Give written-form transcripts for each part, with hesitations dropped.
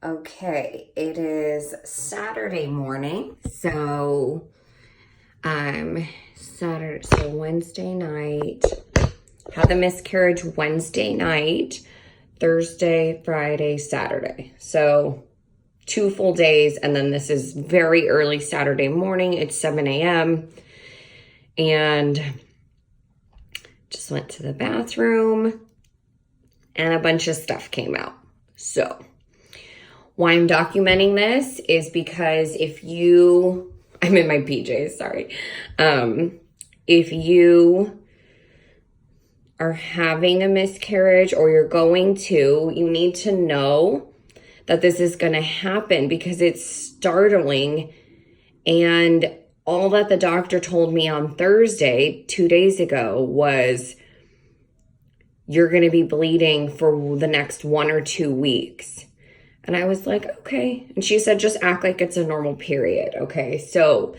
Okay, it is Saturday morning. So Wednesday night, had the miscarriage Wednesday night, Thursday, Friday, Saturday. So 2 full days, and then this is very early Saturday morning. It's 7 a.m. and just went to the bathroom and a bunch of stuff came out. So why I'm documenting this is because I'm in my PJs, sorry. If you are having a miscarriage or you're going to, you need to know that this is going to happen because it's startling. And all that the doctor told me on Thursday, 2 days ago, was you're going to be bleeding for the next 1 or 2 weeks. And I was like, okay. And she said, just act like it's a normal period. Okay. So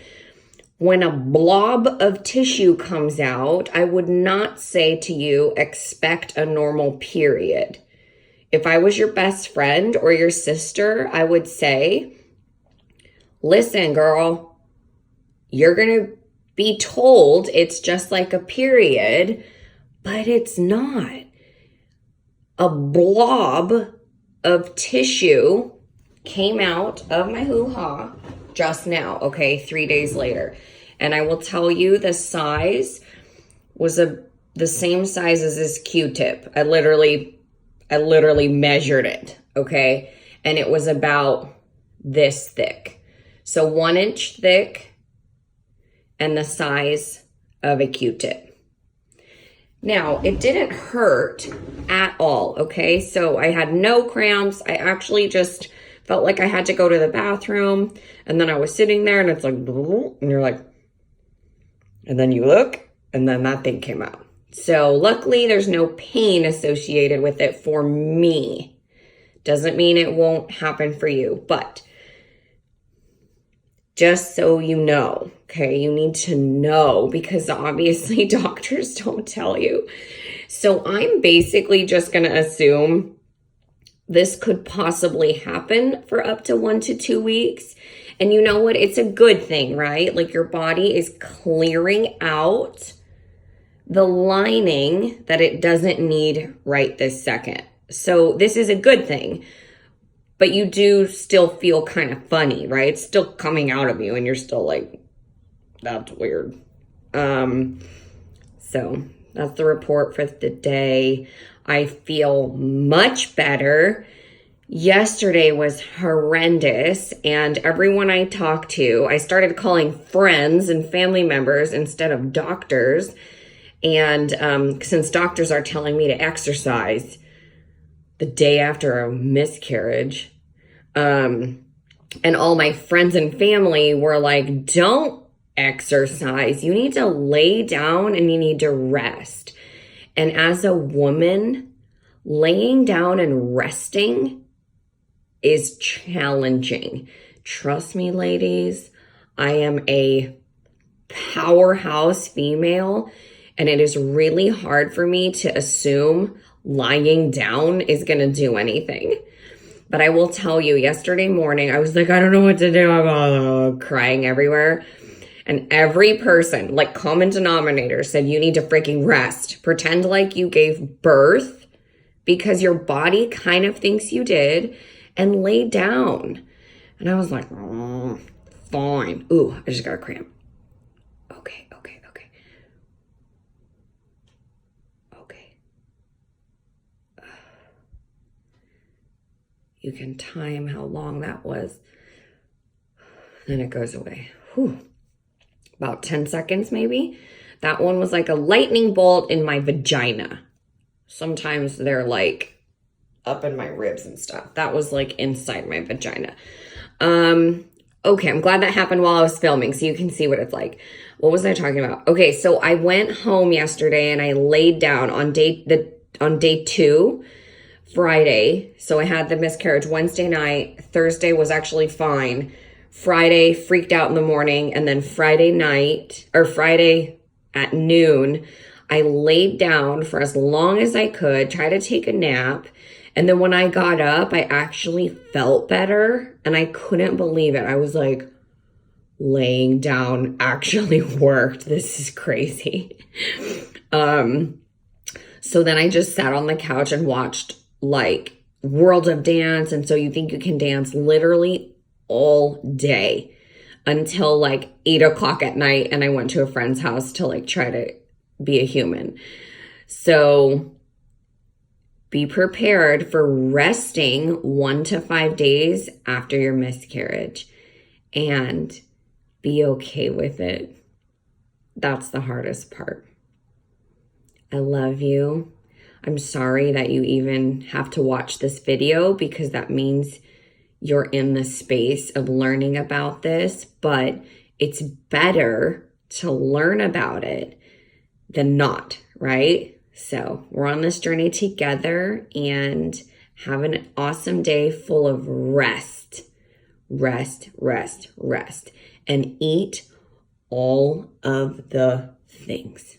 when a blob of tissue comes out, I would not say to you, expect a normal period. If I was your best friend or your sister, I would say, listen, girl, you're going to be told it's just like a period, but it's not. A blob of tissue came out of my hoo-ha just now, okay, 3 days later. And I will tell you the size was the same size as this Q-tip. I literally measured it, okay? And it was about this thick. So 1 inch thick and the size of a Q-tip. Now, it didn't hurt at all, okay? So I had no cramps. I actually just felt like I had to go to the bathroom. And then I was sitting there and it's like, and you're like, and then you look, and then that thing came out. So luckily, there's no pain associated with it for me. Doesn't mean it won't happen for you, but just so you know, okay, you need to know because obviously doctors don't tell you. So I'm basically just going to assume this could possibly happen for up to 1 to 2 weeks. And you know what? It's a good thing, right? Like your body is clearing out the lining that it doesn't need right this second. So this is a good thing. But you do still feel kind of funny, right? It's still coming out of you and you're still like, that's weird. So that's the report for the day. I feel much better. Yesterday was horrendous, and everyone I talked to, I started calling friends and family members instead of doctors. And since doctors are telling me to exercise the day after a miscarriage, and all my friends and family were like, don't exercise. You need to lay down and you need to rest. And as a woman, laying down and resting is challenging. Trust me, ladies, I am a powerhouse female, and it is really hard for me to assume lying down is going to do anything. But I will tell you, yesterday morning, I was like, I don't know what to do. I'm crying everywhere. And every person, like common denominator, said you need to freaking rest. Pretend like you gave birth because your body kind of thinks you did, and lay down. And I was like, oh, fine. Ooh, I just got a cramp. Okay. You can time how long that was. Then it goes away. Whew. About 10 seconds maybe. That one was like a lightning bolt in my vagina. Sometimes they're like up in my ribs and stuff. That was like inside my vagina. Okay, I'm glad that happened while I was filming so you can see what it's like. What was I talking about? Okay, so I went home yesterday and I laid down on day 2, Friday. So I had the miscarriage Wednesday night. Thursday was actually fine. Friday freaked out in the morning, and then Friday at noon, I laid down for as long as I could, try to take a nap. And then when I got up, I actually felt better and I couldn't believe it. I was like, laying down actually worked. This is crazy. So then I just sat on the couch and watched like World of Dance. And So You Think You Can Dance literally all day until like 8 o'clock at night. And I went to a friend's house to like try to be a human. So be prepared for resting 1 to 5 days after your miscarriage and be okay with it. That's the hardest part. I love you. I'm sorry that you even have to watch this video because that means you're in the space of learning about this, but it's better to learn about it than not, right? So we're on this journey together and have an awesome day full of rest, rest, rest, rest, and eat all of the things.